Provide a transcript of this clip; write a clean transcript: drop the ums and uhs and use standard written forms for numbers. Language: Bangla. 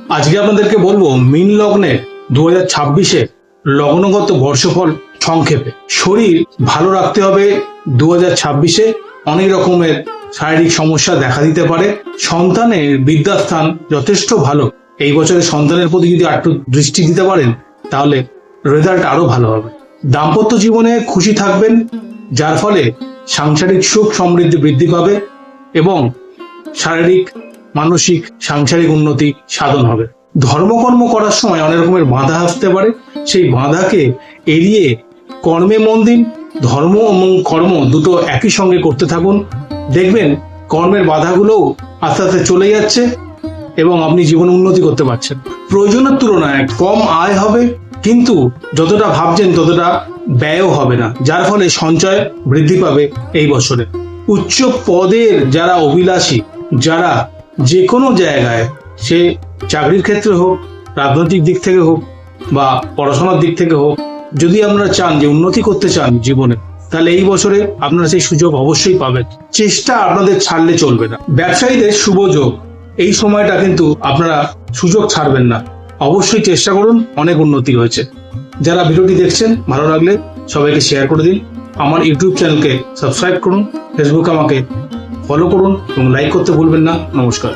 আজকে আপনাদেরকে বলবো মীন লগ্নে 2026-এ লগ্নগত বর্ষফল সংক্ষেপে। শরীর ভালো রাখতে হবে। 2026-এ অনেক রকমের শারীরিক সমস্যা দেখা দিতে পারে। সন্তানের বিদ্যাস্থান যথেষ্ট ভালো। এই বছরে সন্তানের প্রতি যদি একটু দৃষ্টি দিতে পারেন তাহলে রেজাল্ট আরো ভালো হবে। দাম্পত্য জীবনে খুশি থাকবেন, যার ফলে সাংসারিক সুখ সমৃদ্ধি বৃদ্ধি পাবে এবং শারীরিক মানসিক সাংসারিক উন্নতি সাধন হবে। ধর্মকর্ম করার সময় অনেক রকমের বাধা আসতে পারে, সেই বাধাকে এড়িয়ে কর্মে মন দিন। ধর্ম এবং কর্ম দুটো একই সঙ্গে করতে থাকুন, দেখবেন কর্মের বাধাগুলোও আস্তে আস্তে চলে যাচ্ছে এবং আপনি জীবনে উন্নতি করতে পারছেন। প্রয়োজনের তুলনায় কম আয় হবে, কিন্তু যতটা ভাবছেন ততটা ব্যয়ও হবে না, যার ফলে সঞ্চয় বৃদ্ধি পাবে এই বছরে। উচ্চ পদের যারা অভিলাষী, যারা যে কোনো জায়গায়, সে চাকরির ক্ষেত্রে হোক, রাজনৈতিক দিক থেকে হোক বা পড়াশোনার দিক থেকে হোক, যদি আপনারা চান যে উন্নতি করতে চান জীবনে, তাহলে এই বছরে আপনারা সেই সুযোগ অবশ্যই পাবেন। চেষ্টা আপনাদের ছাড়লে চলবে না। ব্যবসায়ীদের শুভ যোগ, এই সময়টা কিন্তু আপনারা সুযোগ ছাড়বেন না, অবশ্যই চেষ্টা করুন। অনেক উন্নতি হয়েছে। যারা ভিডিওটি দেখছেন, ভালো লাগলে সবাইকে শেয়ার করে দিন। আমার ইউটিউব চ্যানেলকে সাবস্ক্রাইব করুন, ফেসবুকে আমাকে ফলো করুন এবং লাইক করতে ভুলবেন না। নমস্কার।